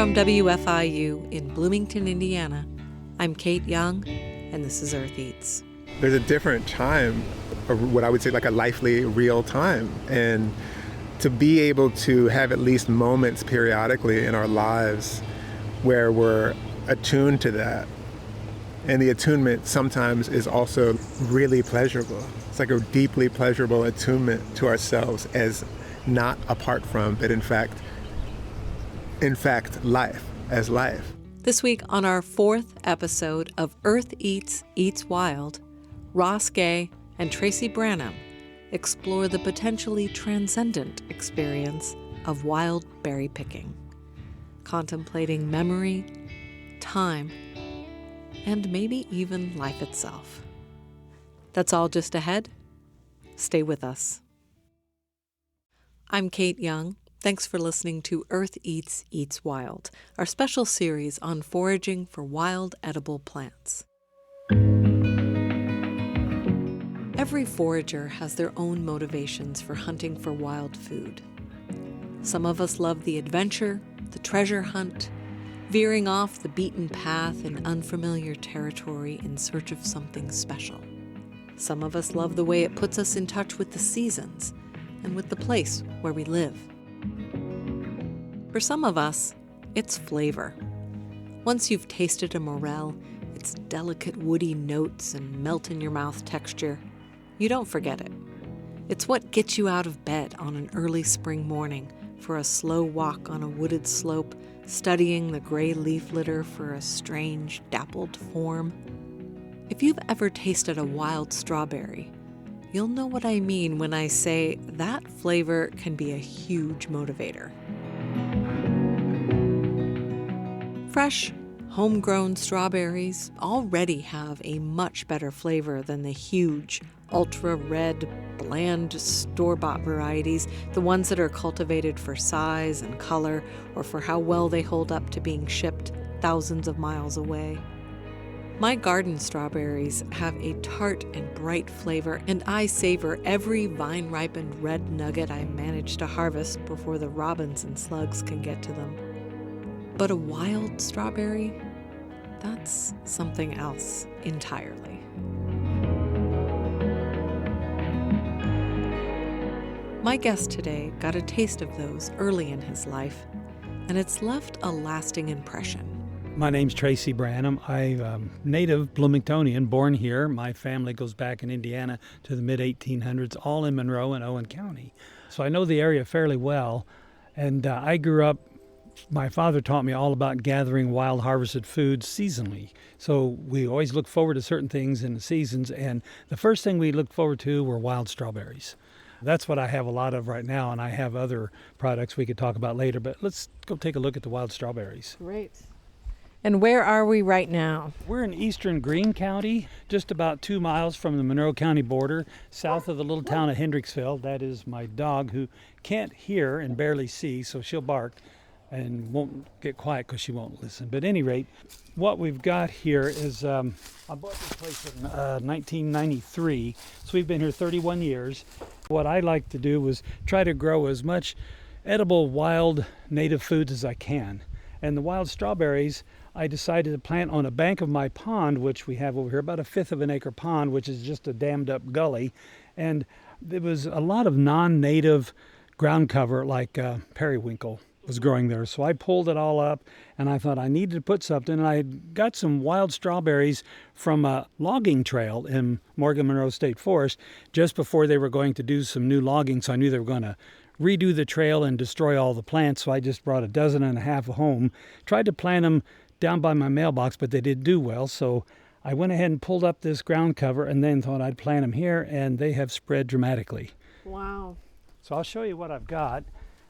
From WFIU in Bloomington, Indiana, I'm Kate Young, and this is Earth Eats. There's a different time, or what I would say like a lively, real time. And to be able to have at least moments periodically in our lives where we're attuned to that. And the attunement sometimes is also really pleasurable. It's like a deeply pleasurable attunement to ourselves as not apart from, but in fact, life as life. This week on our fourth episode of Earth Eats, Eats Wild, Ross Gay and Tracy Branam explore the potentially transcendent experience of wild berry picking, contemplating memory, time, and maybe even life itself. That's all just ahead. Stay with us. I'm Kate Young. Thanks for listening to Earth Eats, Eats Wild, our special series on foraging for wild edible plants. Every forager has their own motivations for hunting for wild food. Some of us love the adventure, the treasure hunt, veering off the beaten path in unfamiliar territory in search of something special. Some of us love the way it puts us in touch with the seasons and with the place where we live. For some of us, it's flavor. Once you've tasted a morel, its delicate woody notes and melt-in-your-mouth texture, you don't forget it. It's what gets you out of bed on an early spring morning for a slow walk on a wooded slope, studying the gray leaf litter for a strange, dappled form. If you've ever tasted a wild strawberry, you'll know what I mean when I say that flavor can be a huge motivator. Fresh, homegrown strawberries already have a much better flavor than the huge, ultra-red, bland store-bought varieties, the ones that are cultivated for size and color or for how well they hold up to being shipped thousands of miles away. My garden strawberries have a tart and bright flavor, and I savor every vine-ripened red nugget I manage to harvest before the robins and slugs can get to them. But a wild strawberry, that's something else entirely. My guest today got a taste of those early in his life, and it's left a lasting impression. My name's Tracy Branam. I'm a native Bloomingtonian, born here. My family goes back in Indiana to the mid-1800s, all in Monroe and Owen County. So I know the area fairly well, and I grew up. My father taught me all about gathering wild harvested foods seasonally. So we always look forward to certain things in the seasons, and the first thing we looked forward to were wild strawberries. That's what I have a lot of right now, and I have other products we could talk about later, but let's go take a look at the wild strawberries. Great. And where are we right now? We're in eastern Greene County, just about 2 miles from the Monroe County border, south of the little town of Hendricksville. That is my dog, who can't hear and barely see, so she'll bark and won't get quiet because she won't listen. But at any rate, what we've got here is, I bought this place in 1993, so we've been here 31 years. What I like to do was try to grow as much edible wild native foods as I can. And the wild strawberries, I decided to plant on a bank of my pond, which we have over here, about 1/5 of an acre pond, which is just a dammed up gully. And there was a lot of non-native ground cover like periwinkle was growing there. So I pulled it all up, and I thought I needed to put something. And I got some wild strawberries from a logging trail in Morgan Monroe State Forest just before they were going to do some new logging. So I knew they were going to redo the trail and destroy all the plants. So I just brought 1.5 dozen home, tried to plant them down by my mailbox, but they didn't do well. So I went ahead and pulled up this ground cover and then thought I'd plant them here, and they have spread dramatically. Wow. So I'll show you what I've got.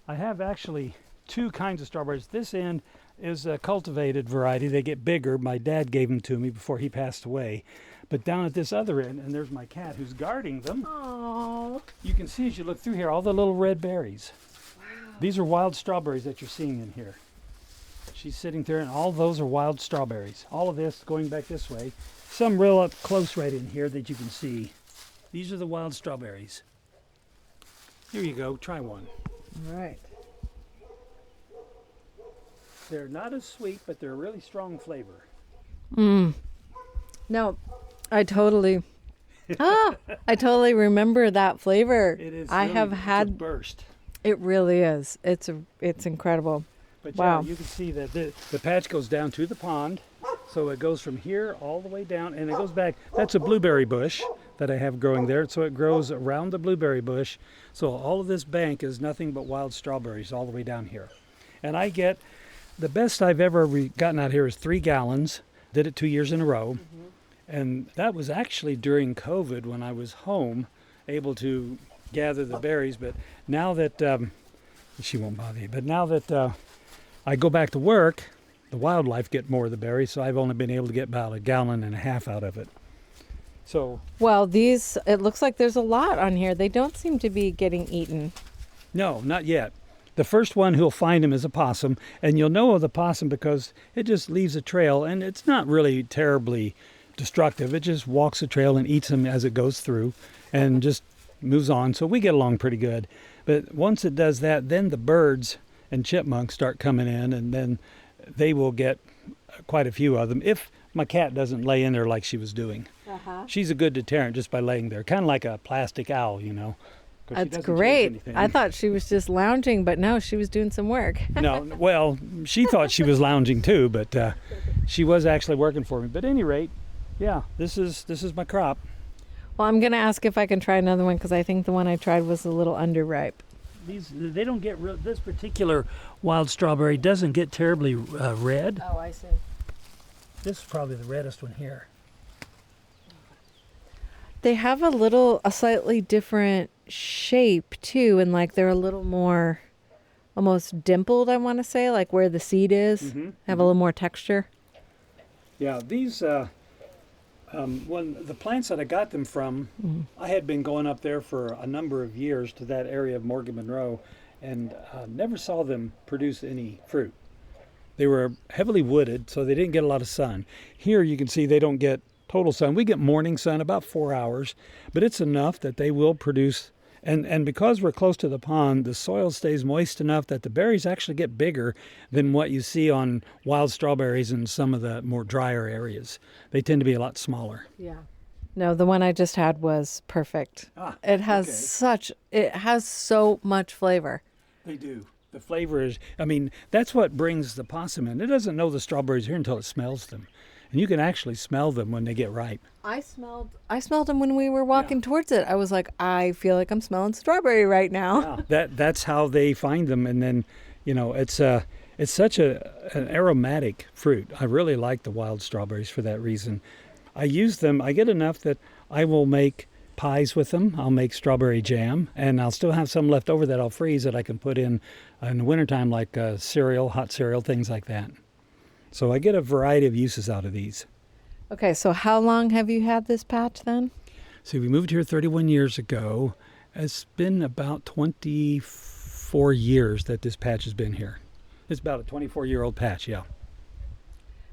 I have actually 2 kinds of strawberries. This end is a cultivated variety. They get bigger. My dad gave them to me before he passed away. But down at this other end, and there's my cat who's guarding them. Aww. You can see as you look through here all the little red berries. Wow. These are wild strawberries that you're seeing in here. She's sitting there, and all those are wild strawberries. All of this going back this way. Some real up close right in here that you can see. These are the wild strawberries. Here you go. Try one. All right. They're not as sweet, but they're a really strong flavor. No, I totally remember that flavor. It is. I really, have it's a had. burst. It really is. It's incredible. But Wow. yeah, you can see that the patch goes down to the pond. So it goes from here all the way down, and it goes back. That's a blueberry bush that I have growing there. So it grows around the blueberry bush. So all of this bank is nothing but wild strawberries all the way down here. And I get, the best I've ever gotten out here is 3 gallons. Did it 2 years in a row. And that was actually during COVID when I was home, able to gather the berries. But now that, she won't bother you, but now that I go back to work, the wildlife get more of the berries, so I've only been able to get about 1.5 gallons out of it. So, Well, it looks like there's a lot on here. They don't seem to be getting eaten. no, not yet. The first one who'll find him is a possum, and you'll know of the possum because it just leaves a trail, and it's not really terribly destructive. It just walks the trail and eats them as it goes through and just moves on. So we get along pretty good. But once it does that, then the birds and chipmunks start coming in, and then they will get quite a few of them if my cat doesn't lay in there like she was doing. She's a good deterrent just by laying there, kind of like a plastic owl, 'cause she That's doesn't chase great. anything. I thought she was just lounging, but no, she was doing some work. No, well, she thought she was lounging too, but she was actually working for me. But at any rate, yeah, this is my crop. Well, I'm going to ask if I can try another one because I think the one I tried was a little underripe. They don't get this particular wild strawberry doesn't get terribly red. Oh, I see. This is probably the reddest one here. They have a slightly different shape too, and like they're a little more almost dimpled, I want to say, like where the seed is. Have a little more texture. Yeah, these when the plants that I got them from, I had been going up there for a number of years to that area of Morgan Monroe, and never saw them produce any fruit. They were heavily wooded, so they didn't get a lot of sun. Here you can see they don't get total sun. We get morning sun, about 4 hours, but it's enough that they will produce. And because we're close to the pond, the soil stays moist enough that the berries actually get bigger than what you see on wild strawberries in some of the more drier areas. They tend to be a lot smaller. Yeah. No, the one I just had was perfect. It has so much flavor. They do. The flavor is, that's what brings the possum in. It doesn't know the strawberries are here until it smells them. And you can actually smell them when they get ripe. I smelled them when we were walking towards it. I was like, I feel like I'm smelling strawberry right now. Yeah, that's how they find them. And then, it's such an aromatic fruit. I really like the wild strawberries for that reason. I use them. I get enough that I will make pies with them. I'll make strawberry jam, and I'll still have some left over that I'll freeze that I can put in the wintertime, like cereal, hot cereal, things like that. So I get a variety of uses out of these. Okay, so how long have you had this patch then? See, we moved here 31 years ago. It's been about 24 years that this patch has been here. It's about a 24-year-old patch, yeah.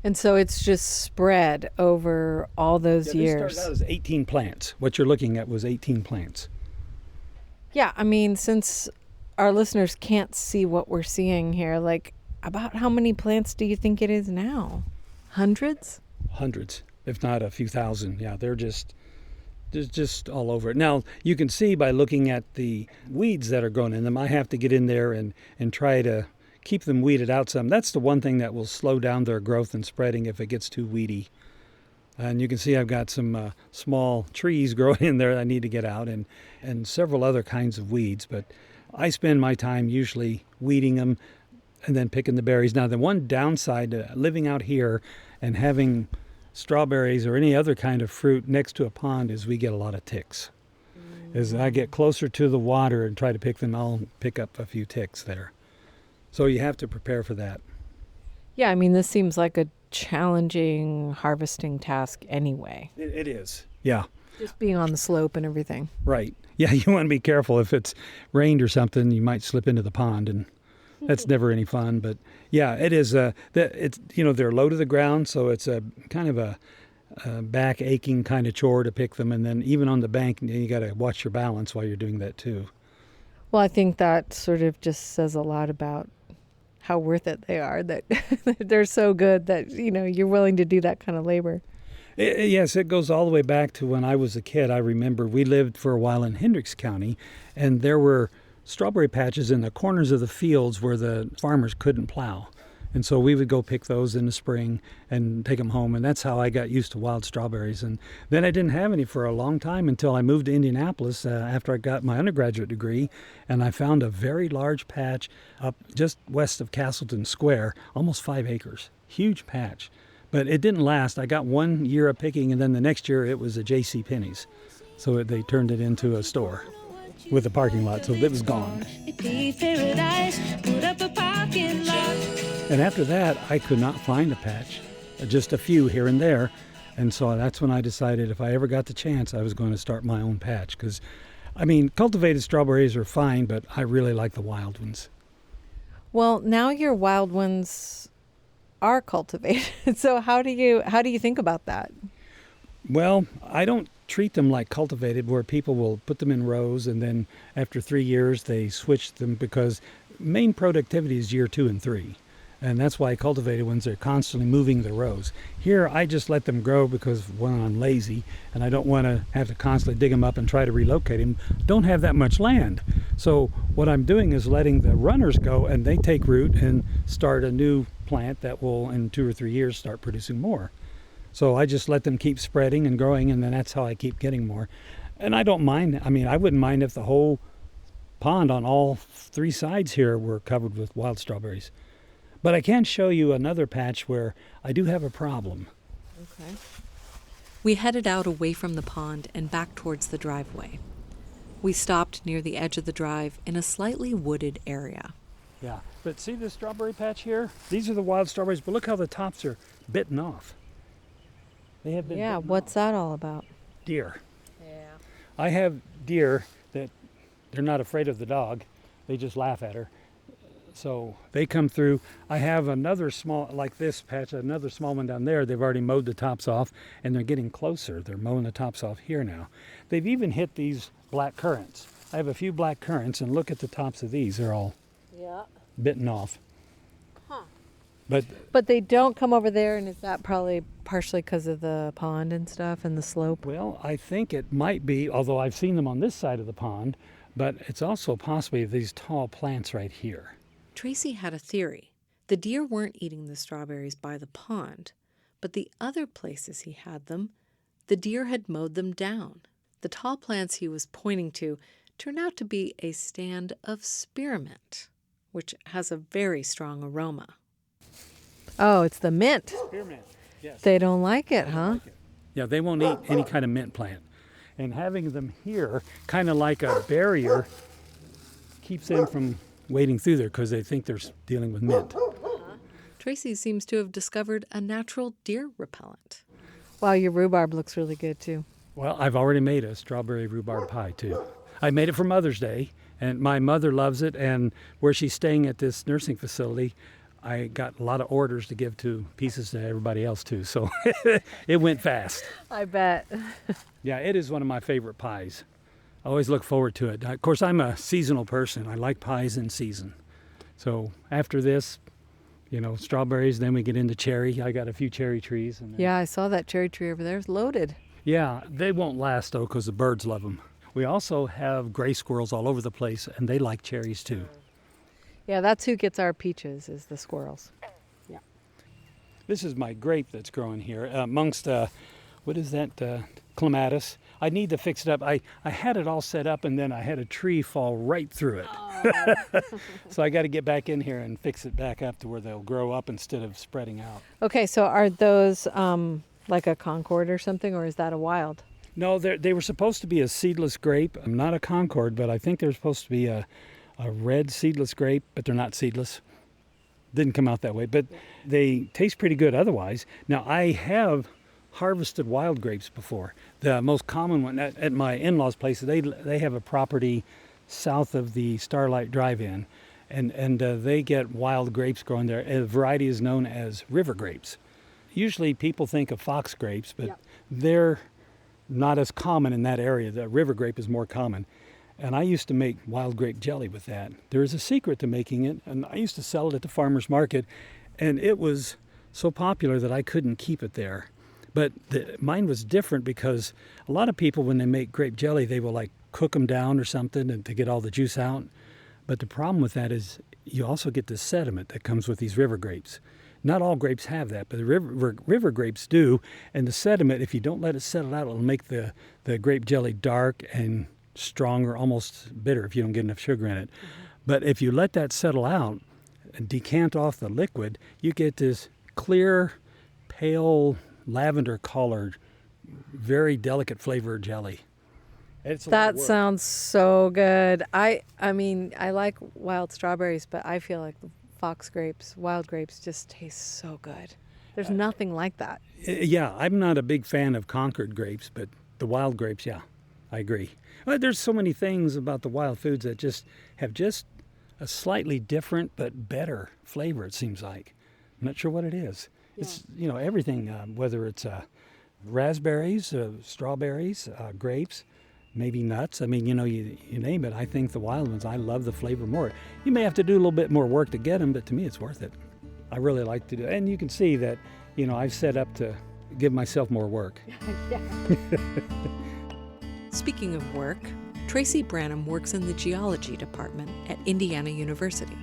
And so it's just spread over all those years. This started out as 18 plants. What you're looking at was 18 plants. Yeah, since our listeners can't see what we're seeing here, like, about how many plants do you think it is now? Hundreds? Hundreds, if not a few thousand. Yeah, they're just all over it. Now, you can see by looking at the weeds that are growing in them, I have to get in there and try to keep them weeded out some. That's the one thing that will slow down their growth and spreading if it gets too weedy. And you can see I've got some small trees growing in there that I need to get out, and several other kinds of weeds. But I spend my time usually weeding them and then picking the berries. Now, the one downside to living out here and having strawberries or any other kind of fruit next to a pond is we get a lot of ticks. As I get closer to the water and try to pick them, I'll pick up a few ticks there. So you have to prepare for that. Yeah, this seems like a challenging harvesting task anyway. It is, yeah. Just being on the slope and everything. Right. Yeah, you want to be careful. If it's rained or something, you might slip into the pond, and that's never any fun. But yeah, it is. They're low to the ground, so it's a kind of a back aching kind of chore to pick them. And then even on the bank, you got to watch your balance while you're doing that too. Well, I think that sort of just says a lot about how worth it they are, that they're so good that, you're willing to do that kind of labor. Yes, it goes all the way back to when I was a kid. I remember we lived for a while in Hendricks County, and there were strawberry patches in the corners of the fields where the farmers couldn't plow. And so we would go pick those in the spring and take them home. And that's how I got used to wild strawberries. And then I didn't have any for a long time until I moved to Indianapolis after I got my undergraduate degree. And I found a very large patch up just west of Castleton Square, almost 5 acres. Huge patch. But it didn't last. I got 1 year of picking, and then the next year it was a J.C. Penney's. So they turned it into a store with a parking lot, so it was gone. And after that, I could not find a patch, just a few here and there. And so that's when I decided if I ever got the chance, I was going to start my own patch. Because, cultivated strawberries are fine, but I really like the wild ones. Now your wild ones are cultivated. So how do you think about that? Well, I don't treat them like cultivated, where people will put them in rows and then after 3 years they switch them, because main productivity is year 2 and 3. And that's why cultivated ones are constantly moving the rows. Here, I just let them grow because, one, I'm lazy and I don't want to have to constantly dig them up and try to relocate them. Don't have that much land. So what I'm doing is letting the runners go, and they take root and start a new plant that will, in 2 or 3 years, start producing more. So I just let them keep spreading and growing, and then that's how I keep getting more. And I don't mind. I wouldn't mind if the whole pond on all 3 sides here were covered with wild strawberries. But I can show you another patch where I do have a problem. Okay. We headed out away from the pond and back towards the driveway. We stopped near the edge of the drive in a slightly wooded area. Yeah, but see this strawberry patch here? These are the wild strawberries, but look how the tops are bitten off. They have been bitten what's off. that all about? Deer. Yeah. I have deer that they're not afraid of the dog. They just laugh at her. So they come through. I have another small, like this patch, another small one down there. They've already mowed the tops off, and they're getting closer. They're mowing the tops off here now. They've even hit these black currants. I have a few black currants, and look at the tops of these. They're all bitten off. Huh. But they don't come over there, and is that probably partially because of the pond and stuff and the slope? Well, I think it might be, although I've seen them on this side of the pond, but it's also possibly these tall plants right here. Tracy had a theory. The deer weren't eating the strawberries by the pond, but the other places he had them, the deer had mowed them down. The tall plants he was pointing to turned out to be a stand of spearmint, which has a very strong aroma. Oh, it's the mint. Spearmint, yes. They don't like it, huh? Like it. Yeah, they won't eat any kind of mint plant. And having them here, kind of like a barrier, keeps them from wading through there because they think they're dealing with mint. Tracy seems to have discovered a natural deer repellent. Wow, your rhubarb looks really good too. Well, I've already made a strawberry rhubarb pie too. I made it for Mother's Day, and my mother loves it, and where she's staying at this nursing facility, I got a lot of orders to give to pieces to everybody else too, so it went fast. I bet. Yeah, it is one of my favorite pies. I always look forward to it. Of course, I'm a seasonal person. I like pies in season. So after this, strawberries, then we get into cherry. I got a few cherry trees. And yeah, I saw that cherry tree over there. It's loaded. Yeah, they won't last, though, because the birds love them. We also have gray squirrels all over the place, and they like cherries, too. Yeah, that's who gets our peaches, is the squirrels. Yeah. This is my grape that's growing here amongst, what is that, clematis. I need to fix it up. I had it all set up, and then I had a tree fall right through it. Oh. So I got to get back in here and fix it back up to where they'll grow up instead of spreading out. Okay, so are those like a Concord or something, or is that a wild? No, they were supposed to be a seedless grape. Not a Concord, but I think they're supposed to be a red seedless grape, but they're not seedless. Didn't come out that way, but they taste pretty good otherwise. Now, I have harvested wild grapes before. The most common one at my in-laws' place, they have a property south of the Starlight Drive-In, and they get wild grapes growing there. A variety is known as river grapes. Usually people think of fox grapes, but they're not as common in that area. The river grape is more common. And I used to make wild grape jelly with that. There is a secret to making it, and I used to sell it at the farmer's market, and it was so popular that I couldn't keep it there. But mine was different because a lot of people, when they make grape jelly, they will like cook them down or something and to get all the juice out. But the problem with that is you also get the sediment that comes with these river grapes. Not all grapes have that, but the river grapes do. And the sediment, if you don't let it settle out, it'll make the grape jelly dark and stronger, almost bitter if you don't get enough sugar in it. Mm-hmm. But if you let that settle out and decant off the liquid, you get this clear, pale, lavender-colored, very delicate flavored jelly. That sounds so good. I mean, I like wild strawberries, but I feel like the fox grapes, wild grapes just taste so good. There's nothing like that. Yeah, I'm not a big fan of Concord grapes, but the wild grapes, yeah, I agree. Well, there's so many things about the wild foods that just have just a slightly different but better flavor, it seems like. I'm not sure what it is. Yeah. It's, everything, whether it's raspberries, strawberries, grapes, maybe nuts. I mean, you name it. I think the wild ones, I love the flavor more. You may have to do a little bit more work to get them, but to me it's worth it. I really like to do it. And you can see that, I've set up to give myself more work. Speaking of work, Tracy Branam works in the geology department at Indiana University.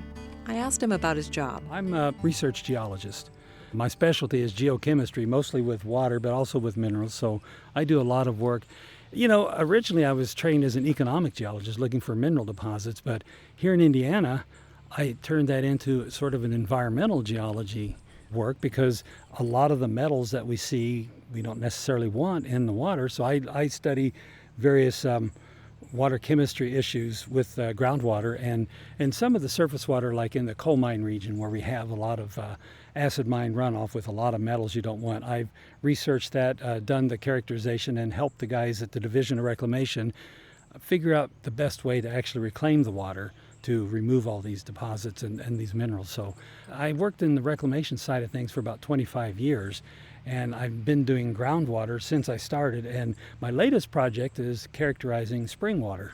I asked him about his job. I'm a research geologist. My specialty is geochemistry, mostly with water, but also with minerals, so I do a lot of work. Originally I was trained as an economic geologist looking for mineral deposits, but here in Indiana, I turned that into sort of an environmental geology work because a lot of the metals that we see, we don't necessarily want in the water, so I study various water chemistry issues with groundwater and some of the surface water, like in the coal mine region where we have a lot of acid mine runoff with a lot of metals you don't want. I've researched that, done the characterization, and helped the guys at the Division of Reclamation figure out the best way to actually reclaim the water to remove all these deposits and these minerals. So I worked in the reclamation side of things for about 25 years, and I've been doing groundwater since I started, and my latest project is characterizing spring water.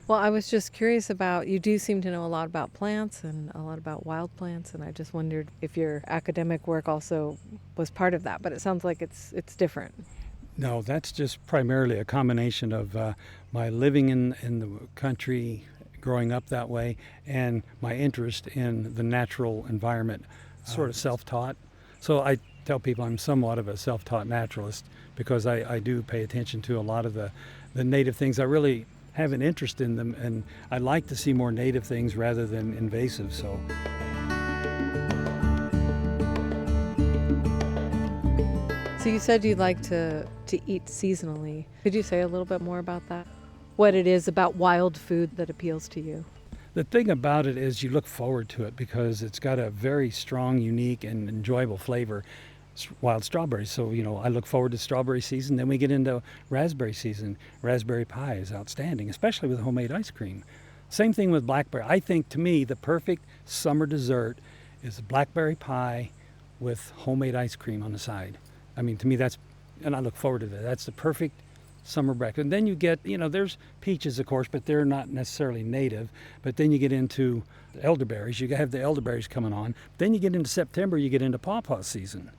Well, I was just curious about, you do seem to know a lot about plants and a lot about wild plants, and I just wondered if your academic work also was part of that, but it sounds like it's different. No, that's just primarily a combination of my living in the country, growing up that way, and my interest in the natural environment, sort of self-taught. So I tell people I'm somewhat of a self-taught naturalist because I do pay attention to a lot of the native things. I really have an interest in them, and I like to see more native things rather than invasive. So you said you'd like to eat seasonally. Could you say a little bit more about that? What it is about wild food that appeals to you? The thing about it is you look forward to it because it's got a very strong, unique, and enjoyable flavor. Wild strawberries. So, I look forward to strawberry season. Then we get into raspberry season. Raspberry pie is outstanding, especially with homemade ice cream. Same thing with blackberry. I think, to me, the perfect summer dessert is blackberry pie with homemade ice cream on the side. I mean, to me, and I look forward to that. That's the perfect summer breakfast. And then you get, there's peaches, of course, but they're not necessarily native. But then you get into elderberries. You have the elderberries coming on. Then you get into September, you get into pawpaw season.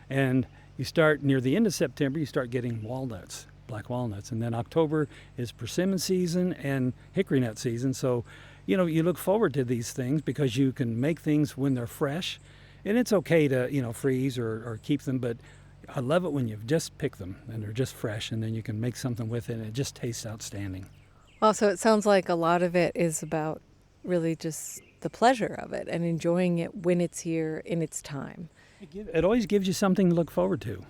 And you start near the end of September, you start getting walnuts, black walnuts. And then October is persimmon season and hickory nut season. So, you look forward to these things because you can make things when they're fresh. And it's okay to, freeze or keep them, but I love it when you've just picked them and they're just fresh, and then you can make something with it and it just tastes outstanding. Also, it sounds like a lot of it is about really just the pleasure of it and enjoying it when it's here in its time. It always gives you something to look forward to.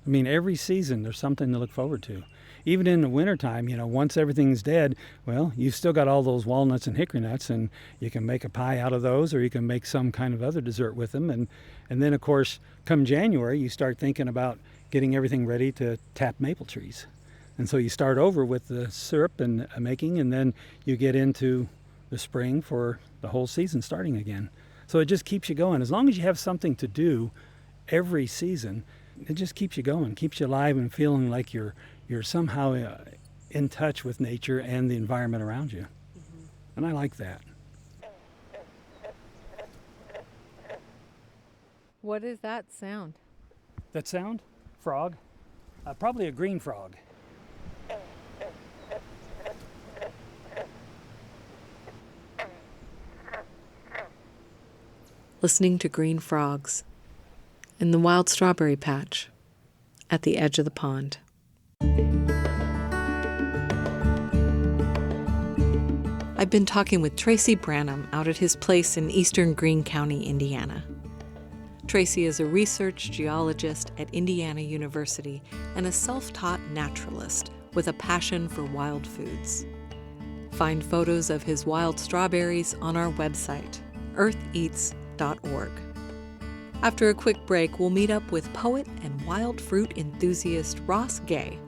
I mean, every season there's something to look forward to. Even in the wintertime, once everything's dead, well, you've still got all those walnuts and hickory nuts, and you can make a pie out of those, or you can make some kind of other dessert with them. And then, of course, come January, you start thinking about getting everything ready to tap maple trees. And so you start over with the syrup and making, and then you get into the spring for the whole season starting again. So it just keeps you going. As long as you have something to do every season, it just keeps you going, keeps you alive and feeling like you're somehow in touch with nature and the environment around you. And I like that. What is that sound? That sound? Frog? Probably a green frog. Listening to green frogs in the wild strawberry patch at the edge of the pond. I've been talking with Tracy Branam out at his place in eastern Greene County, Indiana. Tracy is a research geologist at Indiana University and a self-taught naturalist with a passion for wild foods. Find photos of his wild strawberries on our website, eartheats.org. After a quick break, we'll meet up with poet and wild fruit enthusiast Ross Gay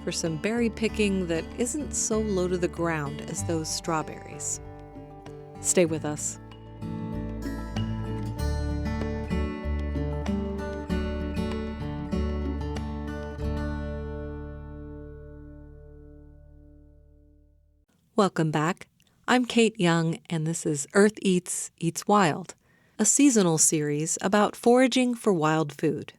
for some berry picking that isn't so low to the ground as those strawberries. Stay with us. Welcome back. I'm Kate Young, and this is Earth Eats, Eats Wild, a seasonal series about foraging for wild food.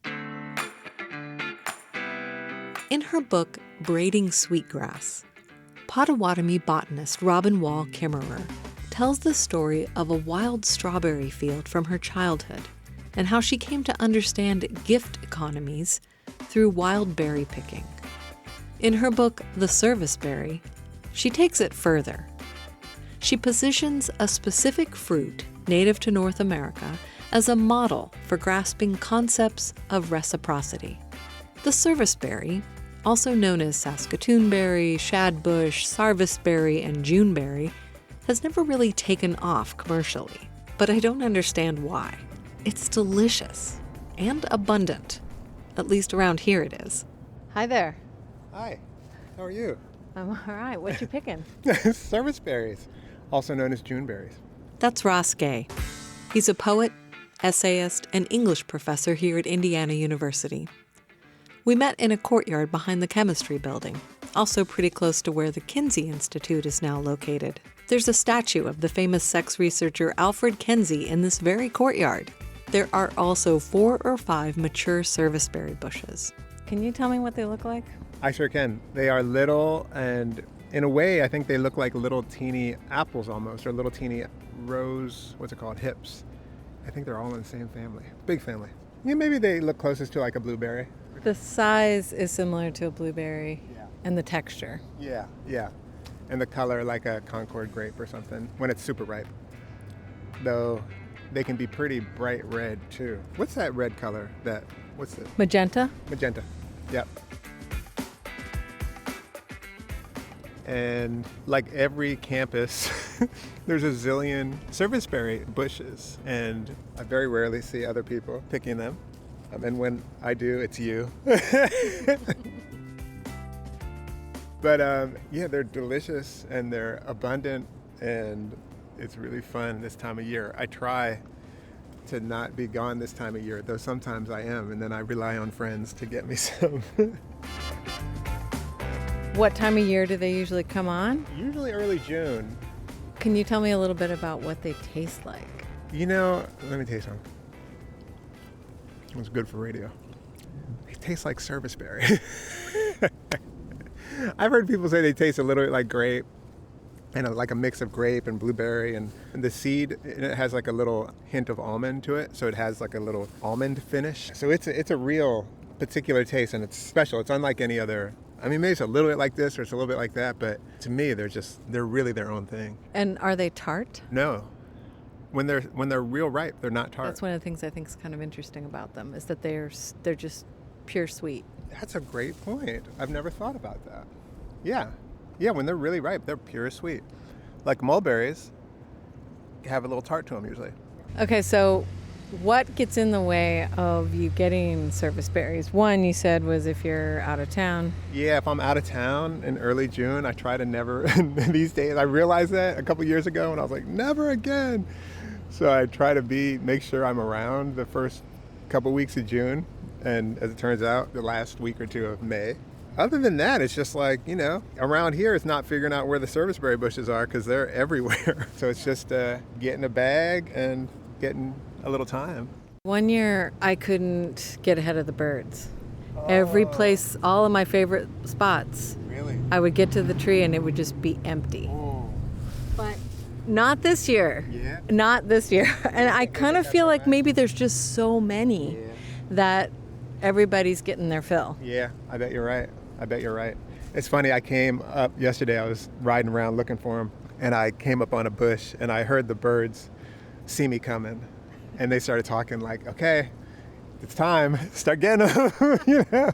In her book, Braiding Sweetgrass, Potawatomi botanist Robin Wall Kimmerer tells the story of a wild strawberry field from her childhood and how she came to understand gift economies through wild berry picking. In her book, The Serviceberry, she takes it further. She positions a specific fruit native to North America as a model for grasping concepts of reciprocity. The serviceberry, also known as Saskatoonberry, shadbush, sarviceberry, and juneberry, has never really taken off commercially, but I don't understand why. It's delicious and abundant. At least around here it is. Hi there. Hi, how are you? I'm all right. What you picking? Serviceberries, also known as juneberries. That's Ross Gay. He's a poet, essayist, and English professor here at Indiana University. We met in a courtyard behind the chemistry building, also pretty close to where the Kinsey Institute is now located. There's a statue of the famous sex researcher Alfred Kinsey in this very courtyard. There are also 4 or 5 mature serviceberry bushes. Can you tell me what they look like? I sure can. They are little, and in a way, I think they look like little teeny apples almost, or little teeny rose, hips. I think they're all in the same family. Big family. Yeah, maybe they look closest to like a blueberry. The size is similar to a blueberry, Yeah. and the texture. Yeah. And the color like a Concord grape or something when it's super ripe. Though they can be pretty bright red too. What's that red color? What's it? Magenta? Magenta. Yep. And like every campus, there's a zillion serviceberry bushes, and I very rarely see other people picking them. And when I do, it's you. But yeah, they're delicious and they're abundant, and it's really fun this time of year. I try to not be gone this time of year, though sometimes I am, and then I rely on friends to get me some. What time of year do they usually come on? Usually early June. Can you tell me a little bit about what they taste like? Let me taste some. It's good for radio. They taste like serviceberry. I've heard people say they taste a little bit like grape, and like a mix of grape and blueberry, and the seed, it has like a little hint of almond to it, so it has like a little almond finish. So it's a real particular taste, and it's special. It's unlike any other. I mean, maybe it's a little bit like this or it's a little bit like that, but to me, they're really their own thing. And are they tart? No. When they're real ripe, they're not tart. That's one of the things I think is kind of interesting about them, is that they're just pure sweet. That's a great point. I've never thought about that. Yeah, when they're really ripe, they're pure sweet. Like mulberries have a little tart to them usually. Okay, so what gets in the way of you getting serviceberries? One, you said, was if you're out of town. Yeah, if I'm out of town in early June, I try to never, these days, I realized that a couple years ago, and I was like, never again. So I try to make sure I'm around the first couple weeks of June, and as it turns out, the last week or two of May. Other than that, it's just like, around here it's not figuring out where the serviceberry bushes are because they're everywhere. So it's just getting a bag and getting a little time. One year I couldn't get ahead of the birds. Every place, all of my favorite spots, Really? I would get to the tree and it would just be empty. Oh. But not this year. Yeah. Not this year. And I kind of feel like maybe there's just so many that everybody's getting their fill. Yeah, I bet you're right. It's funny, I came up yesterday, I was riding around looking for them, and I came up on a bush and I heard the birds see me coming. And they started talking like, okay, it's time, start getting them.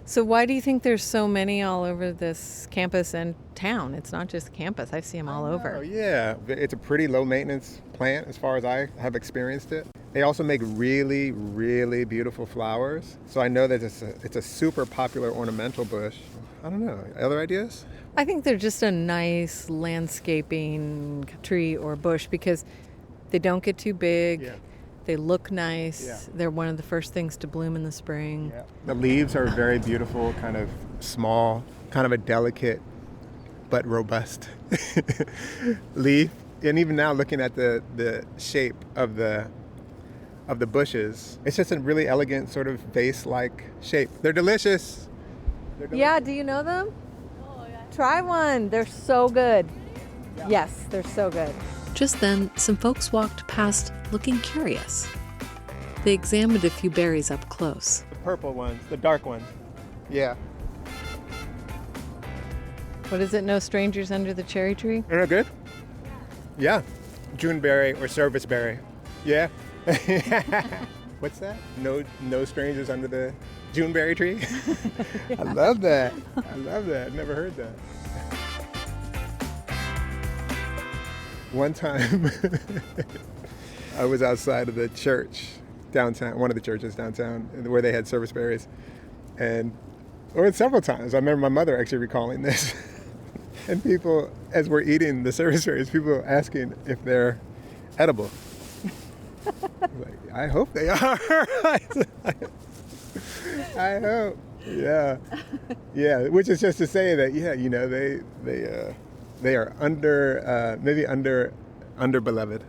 So why do you think there's so many all over this campus and town? It's not just campus. I see them all over. Oh, yeah. It's a pretty low maintenance plant as far as I have experienced it. They also make really, really beautiful flowers. So I know that it's a super popular ornamental bush. I don't know. Other ideas? I think they're just a nice landscaping tree or bush because they don't get too big. Yeah. They look nice. Yeah. They're one of the first things to bloom in the spring. Yeah. The leaves are very beautiful, kind of small, kind of a delicate but robust leaf. And even now, looking at the shape of the bushes, it's just a really elegant sort of vase-like shape. They're delicious. Yeah, do you know them? Oh, yeah. Try one. They're so good. Yeah. Yes, they're so good. Just then, some folks walked past looking curious. They examined a few berries up close. The purple ones, the dark ones. Yeah. What is it? No strangers under the cherry tree? Isn't that good? Yeah. Juneberry or serviceberry. Yeah. What's that? No strangers under the Juneberry tree? I love that. I've never heard that. One time, I was outside of the church downtown, one of the churches downtown, where they had serviceberries. Or several times. I remember my mother actually recalling this. And people, as we're eating the serviceberries, people asking if they're edible. Like, I hope they are. I hope. Yeah. Yeah, which is just to say that, they are under beloved.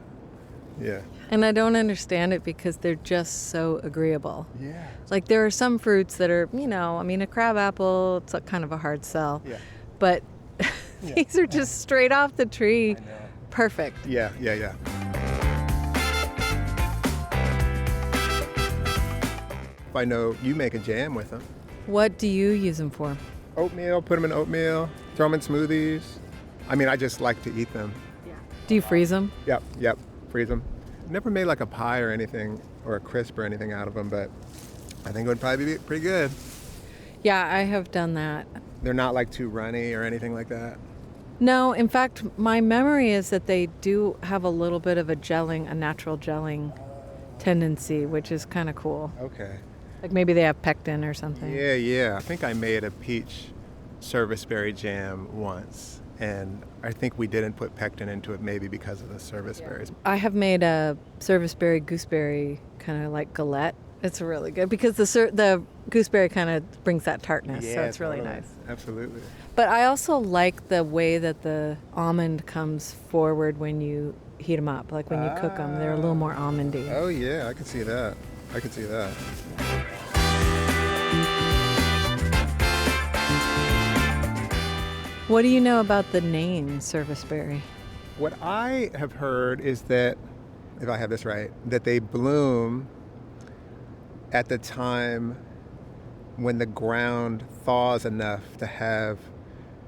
Yeah. And I don't understand it because they're just so agreeable. Yeah. Like there are some fruits that are, a crab apple, it's a kind of a hard sell. Yeah. But these are just straight off the tree. I know. Perfect. Yeah. I know you make a jam with them. What do you use them for? Oatmeal, put them in oatmeal, throw them in smoothies. I just like to eat them. Yeah. Do you freeze them? Yep, freeze them. Never made like a pie or anything, or a crisp or anything out of them, but I think it would probably be pretty good. Yeah, I have done that. They're not like too runny or anything like that. No, in fact, my memory is that they do have a little bit of a natural gelling tendency, which is kind of cool. Okay. Like maybe they have pectin or something. Yeah. I think I made a peach serviceberry jam once, and I think we didn't put pectin into it maybe because of the serviceberries. I have made a serviceberry gooseberry kind of like galette. It's really good because the gooseberry kind of brings that tartness, so it's really nice. Absolutely. But I also like the way that the almond comes forward when you heat them up. Like when you cook them, they're a little more almondy. Oh yeah, I can see that. What do you know about the name serviceberry? What I have heard is that, if I have this right, that they bloom at the time when the ground thaws enough to have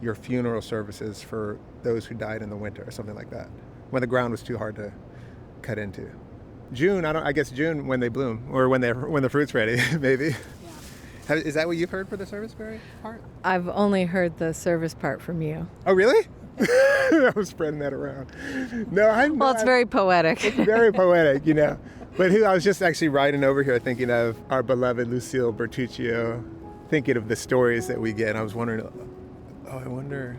your funeral services for those who died in the winter or something like that. When the ground was too hard to cut into. June, I guess June when they bloom, or when the fruit's ready, maybe. Yeah. Is that what you've heard for the serviceberry part? I've only heard the service part from you. Oh, really? I was spreading that around. No, it's very poetic. It's very poetic, But I was just actually riding over here thinking of our beloved Lucille Bertuccio, thinking of the stories that we get. And I was wondering,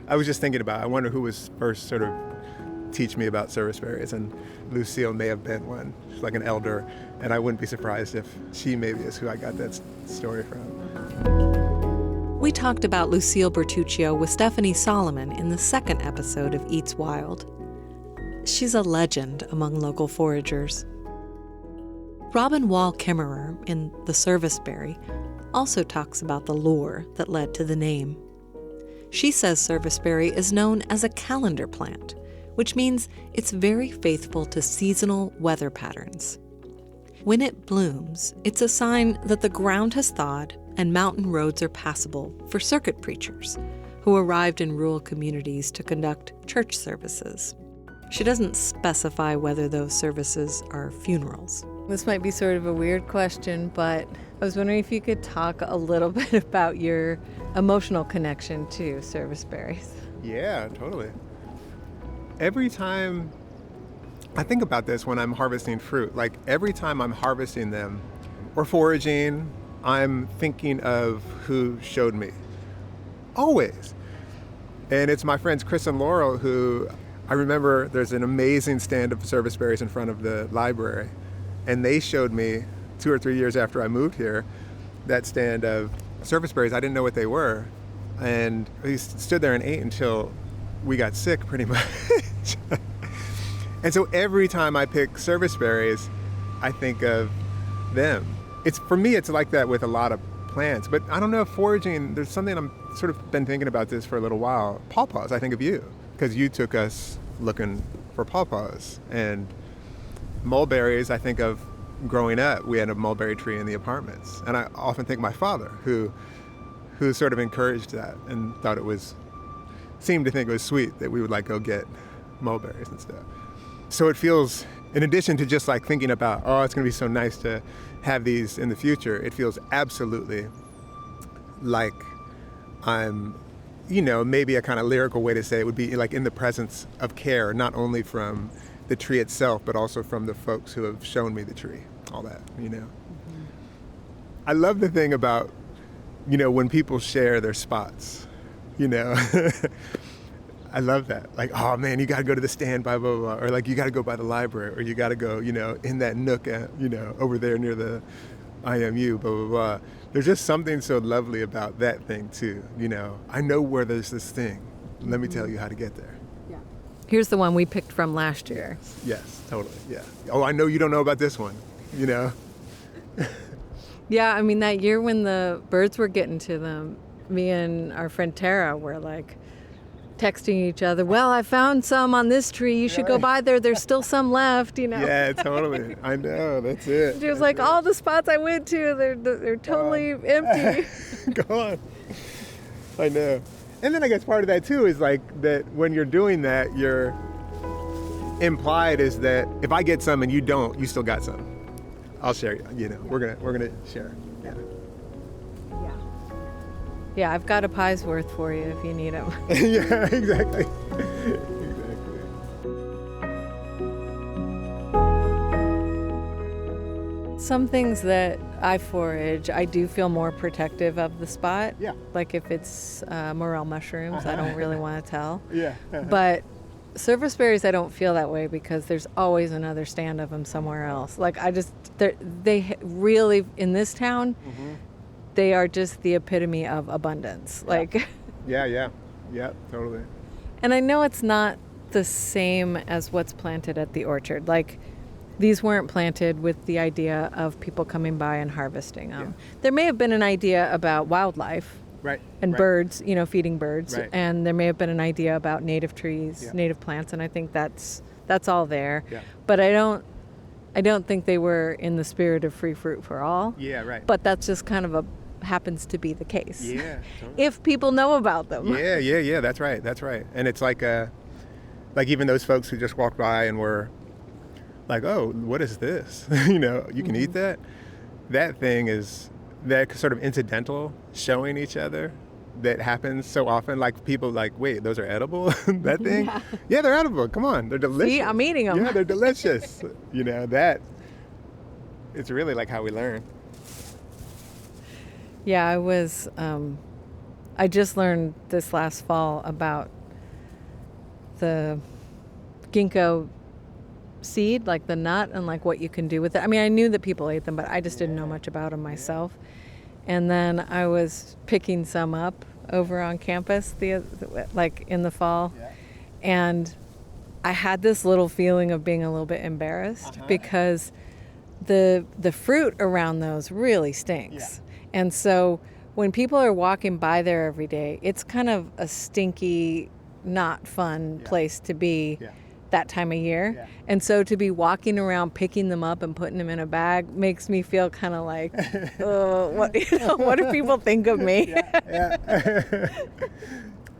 I was just thinking about, I wonder who was first sort of teach me about serviceberries, and Lucille may have been one. She's like an elder, and I wouldn't be surprised if she maybe is who I got that story from. We talked about Lucille Bertuccio with Stephanie Solomon in the second episode of Eats Wild. She's a legend among local foragers. Robin Wall Kimmerer in The Serviceberry also talks about the lore that led to the name. She says serviceberry is known as a calendar plant, which means it's very faithful to seasonal weather patterns. When it blooms, it's a sign that the ground has thawed and mountain roads are passable for circuit preachers who arrived in rural communities to conduct church services. She doesn't specify whether those services are funerals. This might be sort of a weird question, but I was wondering if you could talk a little bit about your emotional connection to serviceberries. Yeah, totally. Every time I think about this when I'm harvesting fruit, like every time I'm harvesting them or foraging, I'm thinking of who showed me. Always. And it's my friends Chris and Laurel who, I remember there's an amazing stand of serviceberries in front of the library. And they showed me 2 or 3 years after I moved here, that stand of serviceberries. I didn't know what they were. And we stood there and ate until we got sick pretty much. And so every time I pick serviceberries, I think of them. For me, it's like that with a lot of plants, but I don't know if foraging, there's something I'm sort of been thinking about this for a little while. Pawpaws, I think of you, because you took us looking for pawpaws. And mulberries, I think of growing up. We had a mulberry tree in the apartments. And I often think my father, who sort of encouraged that and thought seemed to think it was sweet that we would like go get mulberries and stuff. So it feels, in addition to just like thinking about, oh, it's going to be so nice to have these in the future, it feels absolutely like I'm, maybe a kind of lyrical way to say it would be like in the presence of care, not only from the tree itself, but also from the folks who have shown me the tree, all that, Mm-hmm. I love the thing about, when people share their spots, I love that. Like, oh man, you got to go to the stand by blah, blah, blah. Or like, you got to go by the library, or you got to go, in that nook, over there near the IMU, blah, blah, blah. There's just something so lovely about that thing too. I know where there's this thing. Let me tell you how to get there. Yeah. Here's the one we picked from last year. Yes, totally. Yeah. Oh, I know you don't know about this one, Yeah, I mean, that year when the birds were getting to them, me and our friend Tara were like, texting each other, well, I found some on this tree. You should go by there. There's still some left, Yeah, totally. I know. That's it. She was like, all the spots I went to, they're totally empty. Go on. I know. And then I guess part of that too is like that when you're doing that, you're implied is that if I get some and you don't, you still got some. I'll share. We're gonna share. Yeah. Yeah, I've got a pie's worth for you if you need them. Yeah, exactly. Some things that I forage, I do feel more protective of the spot. Yeah. Like if it's morel mushrooms, I don't really want to tell. Yeah. But serviceberries, I don't feel that way because there's always another stand of them somewhere else. Like they really, in this town, mm-hmm. They are just the epitome of abundance. Like, yeah, totally. And I know it's not the same as what's planted at the orchard. Like, these weren't planted with the idea of people coming by and harvesting them. Yeah. There may have been an idea about wildlife, right, and birds, feeding birds, right. And there may have been an idea about native trees, native plants, and I think that's all there. Yeah. But I don't think they were in the spirit of free fruit for all. Yeah, right. But that's just kind of happens to be the case. Yeah. Totally. If people know about them. Yeah. That's right. And it's like even those folks who just walked by and were like, oh, what is this? You can mm-hmm. eat that. That thing is that sort of incidental showing each other that happens so often. Like people like, wait, those are edible? That thing? Yeah, they're edible. Come on, they're delicious. See, I'm eating them. Yeah, they're delicious. That it's really like how we learn. Yeah, I just learned this last fall about the ginkgo seed, like the nut, and like what you can do with it. I mean, I knew that people ate them, but I just didn't know much about them myself. And then I was picking some up over on campus like in the fall. Yeah. And I had this little feeling of being a little bit embarrassed because the fruit around those really stinks. Yeah. And so when people are walking by there every day, it's kind of a stinky, not fun place to be that time of year. Yeah. And so to be walking around picking them up and putting them in a bag makes me feel kind of like, oh, what do people think of me? Yeah.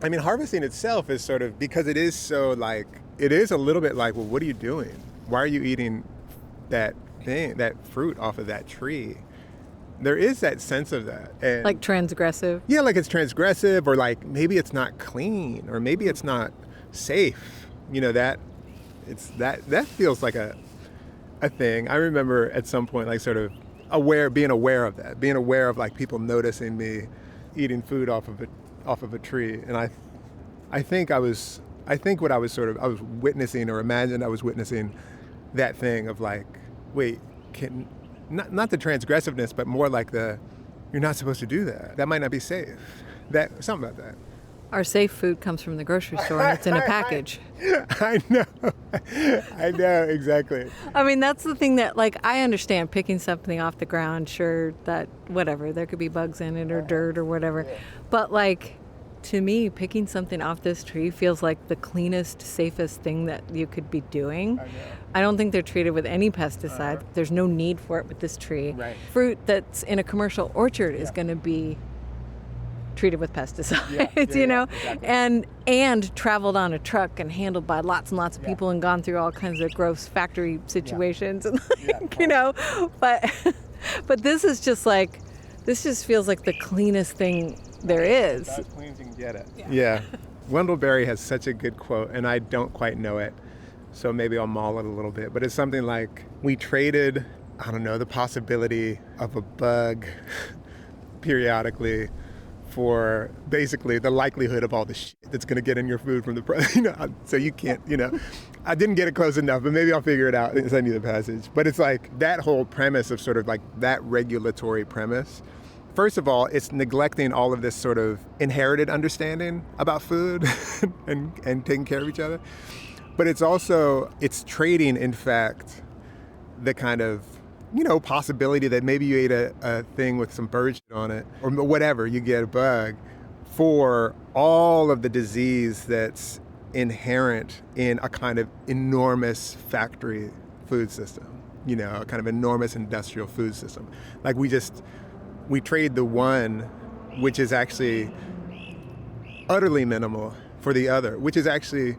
I mean, harvesting itself is sort of, because it is so like, it is a little bit like, well, what are you doing? Why are you eating that fruit off of that tree? There is that sense of that. And like transgressive? Yeah, like it's transgressive, or like maybe it's not clean, or maybe it's not safe. That feels like a thing. I remember at some point, like sort of being aware of that, being aware of like people noticing me eating food off of a tree. And I think I was witnessing, or imagined I was witnessing that thing of like, wait, not the transgressiveness, but more like you're not supposed to do that. That might not be safe. Something about that. Our safe food comes from the grocery store and it's in a package. I know, exactly. I mean, that's the thing that, like, I understand picking something off the ground, sure, that whatever, there could be bugs in it or dirt or whatever. But, like, to me, picking something off this tree feels like the cleanest, safest thing that you could be doing. I don't think they're treated with any pesticide. There's no need for it with this tree. Right. Fruit that's in a commercial orchard is going to be treated with pesticides, Exactly. and traveled on a truck and handled by lots and lots of people and gone through all kinds of gross factory situations and but this is just like, this just feels like the cleanest thing there is. As clean as you can get it. Yeah. Wendell Berry has such a good quote, and I don't quite know it, so maybe I'll maul it a little bit, but it's something like, we traded, I don't know, the possibility of a bug periodically for basically the likelihood of all the shit that's going to get in your food from the so you can't, I didn't get it close enough, but maybe I'll figure it out and send you the passage. But it's like that whole premise of sort of like that regulatory premise. First of all, it's neglecting all of this sort of inherited understanding about food and taking care of each other. But it's trading, in fact, the kind of possibility that maybe you ate a thing with some bird shit on it, or whatever, you get a bug, for all of the disease that's inherent in a kind of enormous factory food system, a kind of enormous industrial food system. Like we trade the one, which is actually utterly minimal, for the other, which is actually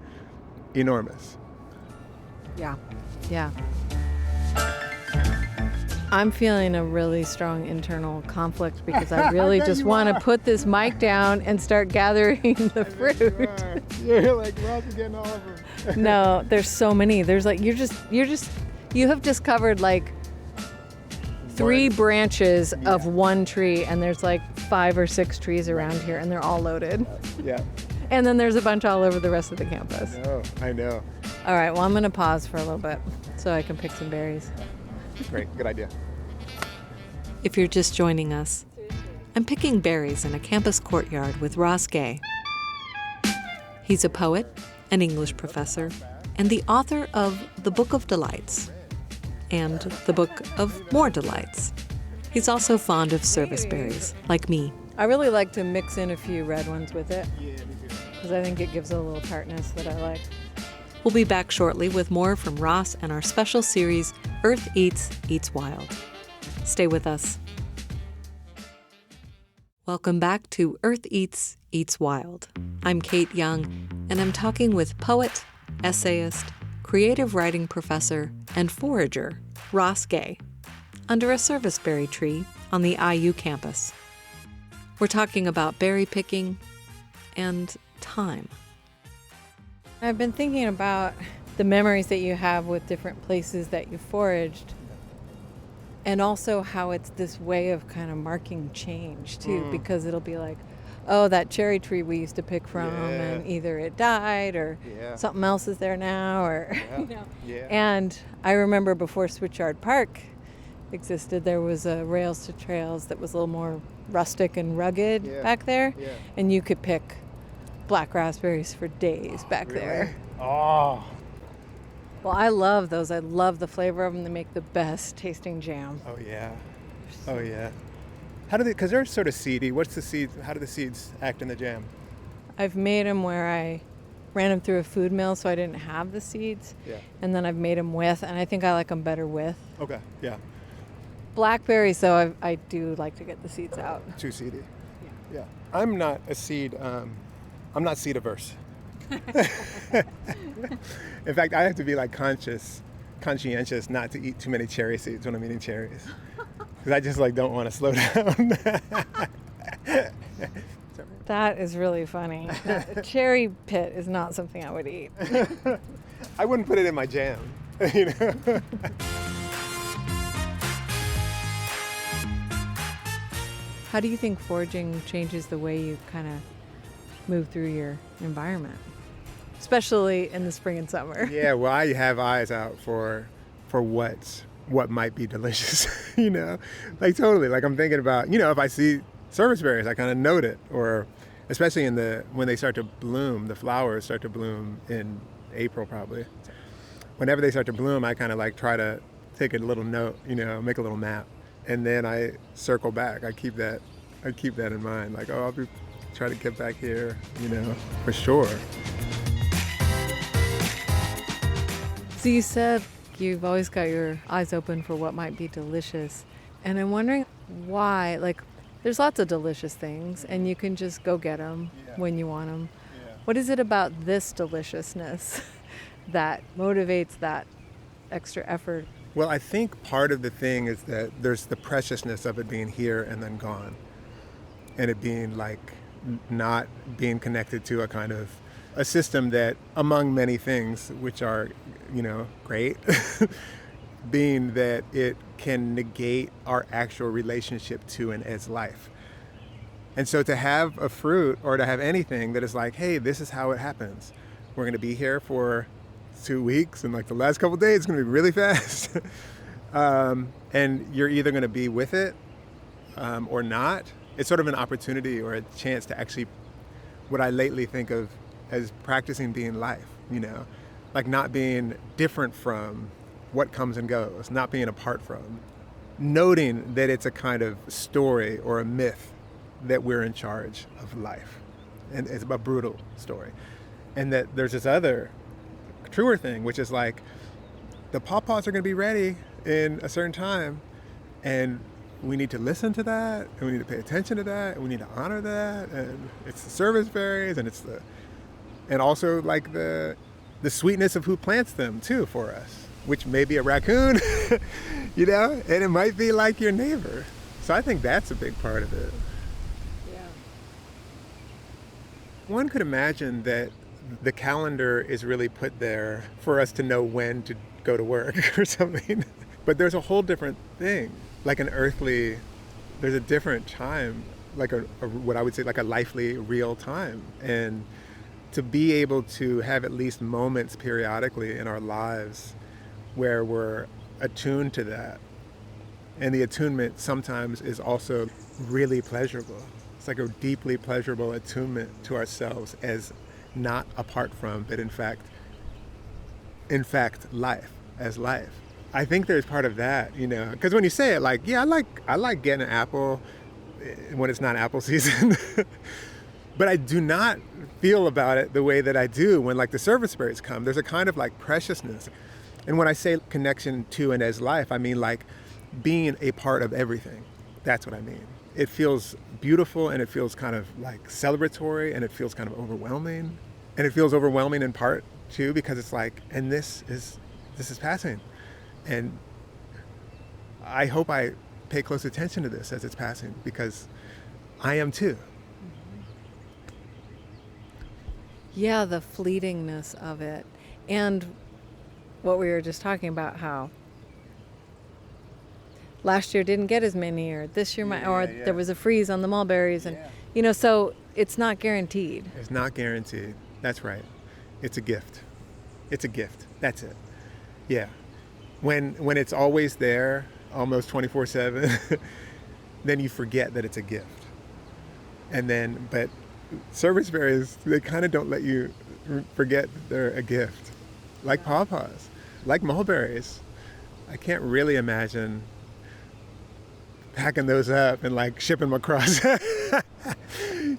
enormous. Yeah. I'm feeling a really strong internal conflict because I really just want to put this mic down and start gathering the fruit. You're like, Ross is getting all of them. No, there's so many. There's like, you have discovered like 3 branches of one tree, and there's like 5 or 6 trees around here, and they're all loaded. Yeah. And then there's a bunch all over the rest of the campus. I know. All right, well, I'm going to pause for a little bit so I can pick some berries. Great, good idea. If you're just joining us, I'm picking berries in a campus courtyard with Ross Gay. He's a poet, an English professor, and the author of The Book of Delights and The Book of More Delights. He's also fond of serviceberries, like me. I really like to mix in a few red ones with it because I think it gives it a little tartness that I like. We'll be back shortly with more from Ross and our special series, Earth Eats, Eats Wild. Stay with us. Welcome back to Earth Eats, Eats Wild. I'm Kate Young, and I'm talking with poet, essayist, creative writing professor, and forager, Ross Gay, under a serviceberry tree on the IU campus. We're talking about berry picking and time. I've been thinking about the memories that you have with different places that you foraged, and also how it's this way of kind of marking change too, because it'll be like, oh, that cherry tree we used to pick from, and either it died or something else is there now, or And I remember before Switchyard Park existed, there was a Rails to Trails that was a little more rustic and rugged back there. Yeah. And you could pick black raspberries for days back there. Oh. Well, I love those. I love the flavor of them. They make the best tasting jam. Oh yeah. Oh yeah. How do they? Because they're sort of seedy. What's the seeds? How do the seeds act in the jam? I've made them where I ran them through a food mill, so I didn't have the seeds. Yeah. And then I've made them with, and I think I like them better with. Okay. Yeah. Blackberries, though, I do like to get the seeds out. Too seedy. Yeah. I'm not a seed. I'm not seed averse. In fact, I have to be like conscientious not to eat too many cherry seeds when I'm eating cherries, because I just like don't want to slow down. That is really funny. A cherry pit is not something I would eat. I wouldn't put it in my jam, you know. How do you think foraging changes the way you kind of move through your environment, especially in the spring and summer? Yeah, well, I have eyes out for what might be delicious, you know, like totally. Like I'm thinking about, you know, if I see serviceberries, I kind of note it, or especially when they start to bloom, the flowers start to bloom in April probably. Whenever they start to bloom, I kind of like try to take a little note, you know, make a little map, and then I circle back. I keep that in mind. Like, oh, I'll be try to get back here, you know, for sure. So you said you've always got your eyes open for what might be delicious, and I'm wondering why. Like, there's lots of delicious things, and you can just go get them when you want them. Yeah. What is it about this deliciousness that motivates that extra effort? Well, I think part of the thing is that there's the preciousness of it being here and then gone, and it being like not being connected to a kind of a system that, among many things, which are, you know, great, being that it can negate our actual relationship to and as life. And so to have a fruit or to have anything that is like, hey, this is how it happens. We're going to be here for 2 weeks, and like the last couple of days, it's going to be really fast. And you're either going to be with it or not. It's sort of an opportunity or a chance to actually, what I lately think of as practicing being life, you know, like not being different from what comes and goes, not being apart from, noting that it's a kind of story or a myth that we're in charge of life. And it's a brutal story. And that there's this other truer thing, which is like the pawpaws are going to be ready in a certain time, and we need to listen to that, and we need to pay attention to that, and we need to honor that, and it's the serviceberries, and also like the sweetness of who plants them too for us, which may be a raccoon, you know, and it might be like your neighbor. So I think that's a big part of it. Yeah. One could imagine that the calendar is really put there for us to know when to go to work or something. But there's a whole different thing, like there's a different time, like what I would say like a lively, real time. And to be able to have at least moments periodically in our lives where we're attuned to that. And the attunement sometimes is also really pleasurable. It's like a deeply pleasurable attunement to ourselves as not apart from, but in fact, life as life. I think there's part of that, you know, because when you say it, like, yeah, I like getting an apple when it's not apple season, but I do not feel about it the way that I do when like the serviceberries come. There's a kind of like preciousness. And when I say connection to and as life, I mean like being a part of everything. That's what I mean. It feels beautiful, and it feels kind of like celebratory, and it feels kind of overwhelming. And it feels overwhelming in part too, because it's like, and this is passing. And I hope I pay close attention to this as it's passing, because I am too. Yeah, the fleetingness of it. And what we were just talking about, how last year didn't get as many, or this year there was a freeze on the mulberries, and you know, so it's not guaranteed. It's not guaranteed. That's right. It's a gift. It's a gift. That's it. Yeah. When it's always there, almost 24/7, then you forget that it's a gift. And then, but serviceberries, they kind of don't let you forget they're a gift. Like pawpaws, like mulberries. I can't really imagine packing those up and like shipping them across.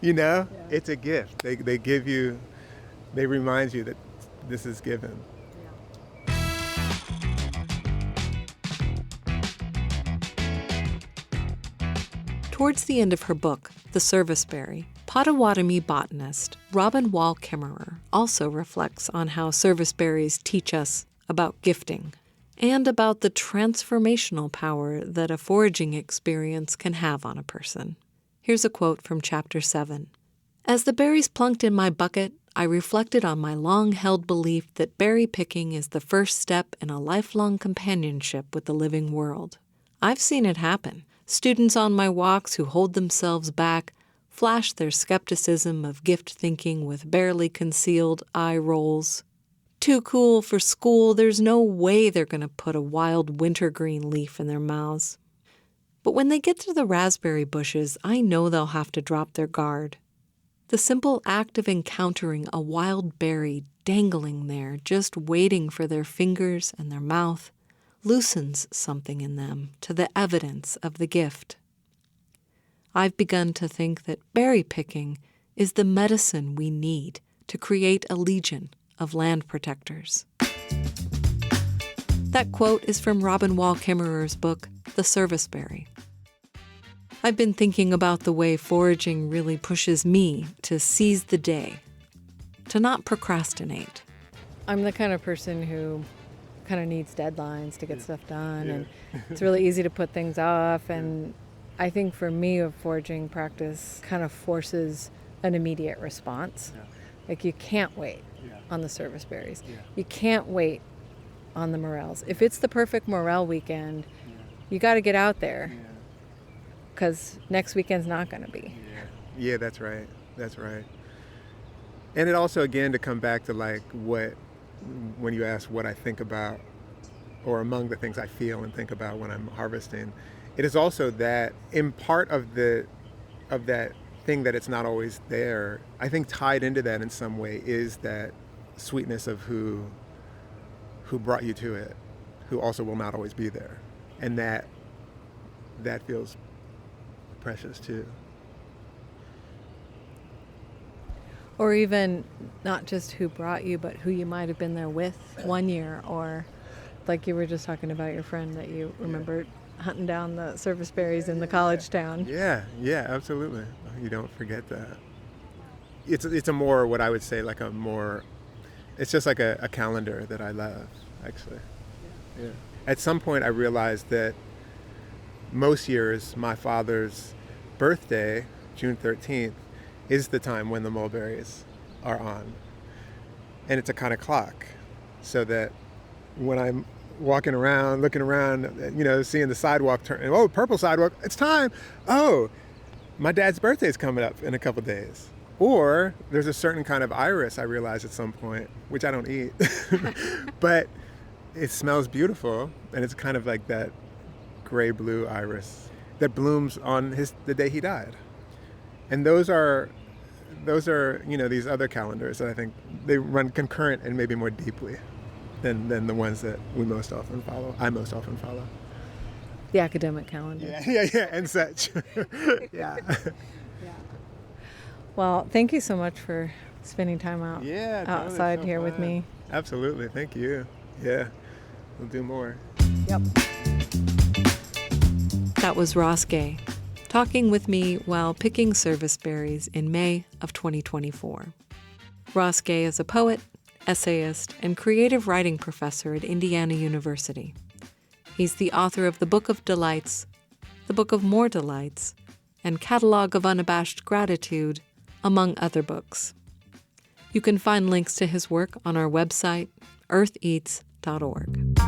You know, it's a gift. They give you, they remind you that this is given. Towards the end of her book, The Serviceberry, Potawatomi botanist Robin Wall Kimmerer also reflects on how serviceberries teach us about gifting and about the transformational power that a foraging experience can have on a person. Here's a quote from Chapter 7. As the berries plunked in my bucket, I reflected on my long-held belief that berry picking is the first step in a lifelong companionship with the living world. I've seen it happen. Students on my walks who hold themselves back flash their skepticism of gift thinking with barely concealed eye rolls. Too cool for school, there's no way they're going to put a wild wintergreen leaf in their mouths. But when they get to the raspberry bushes, I know they'll have to drop their guard. The simple act of encountering a wild berry dangling there, just waiting for their fingers and their mouth, loosens something in them to the evidence of the gift. I've begun to think that berry picking is the medicine we need to create a legion of land protectors. That quote is from Robin Wall Kimmerer's book, The Serviceberry. I've been thinking about the way foraging really pushes me to seize the day, to not procrastinate. I'm the kind of person who kind of needs deadlines to get stuff done, and it's really easy to put things off. And I think for me, a foraging practice kind of forces an immediate response. Like you can't wait on the serviceberries. You can't wait on the morels. If it's the perfect morel weekend, you got to get out there because next weekend's not going to be. Yeah, that's right. That's right. And it also, again, to come back to like when you ask what I think about, or among the things I feel and think about when I'm harvesting, it is also that in part of that thing that it's not always there, I think tied into that in some way is that sweetness of who brought you to it, who also will not always be there. And that feels precious too. Or even not just who brought you, but who you might have been there with one year, or like you were just talking about your friend that you remembered hunting down the serviceberries in the college town. Yeah, absolutely. You don't forget that. It's a more, what I would say, like a more, it's just like a calendar that I love, actually. Yeah. At some point I realized that most years my father's birthday, June 13th, is the time when the mulberries are on. And it's a kind of clock, so that when I'm walking around, looking around, seeing the sidewalk turn, oh, purple sidewalk, it's time. Oh, my dad's birthday is coming up in a couple days. Or there's a certain kind of iris I realized at some point, which I don't eat, but it smells beautiful, and it's kind of like that gray-blue iris that blooms on the day he died. And those are these other calendars that I think they run concurrent and maybe more deeply than the ones that I most often follow. The academic calendar. Yeah, and such. Yeah. Well, thank you so much for spending time outside here with me. Absolutely, thank you. Yeah, we'll do more. Yep. That was Ross Gay, talking with me while picking serviceberries in May of 2024. Ross Gay is a poet, essayist, and creative writing professor at Indiana University. He's the author of The Book of Delights, The Book of More Delights, and Catalog of Unabashed Gratitude, among other books. You can find links to his work on our website, eartheats.org.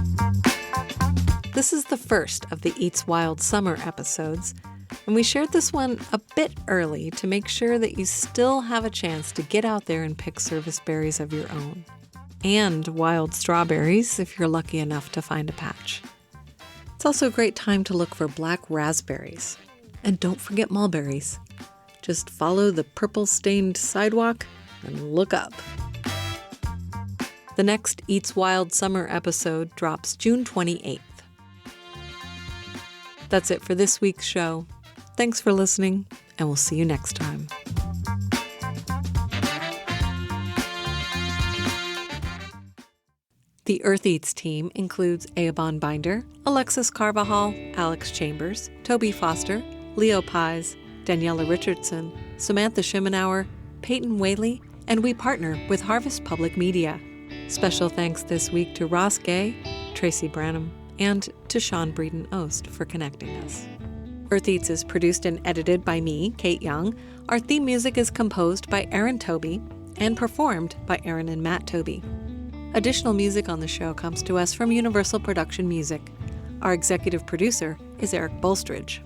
This is the first of the Eats Wild summer episodes, and we shared this one a bit early to make sure that you still have a chance to get out there and pick serviceberries of your own, and wild strawberries if you're lucky enough to find a patch. It's also a great time to look for black raspberries. And don't forget mulberries. Just follow the purple-stained sidewalk and look up. The next Eats Wild Summer episode drops June 28th. That's it for this week's show. Thanks for listening, and we'll see you next time. The Earth Eats team includes Eobon Binder, Alexis Carvajal, Alex Chambers, Toby Foster, Leo Pies, Daniela Richardson, Samantha Shimenauer, Peyton Whaley, and we partner with Harvest Public Media. Special thanks this week to Ross Gay, Tracy Branam, and to Sean Breeden-Ost for connecting us. Earth Eats is produced and edited by me, Kate Young. Our theme music is composed by Aaron Toby and performed by Aaron and Matt Toby. Additional music on the show comes to us from Universal Production Music. Our executive producer is Eric Bolstridge.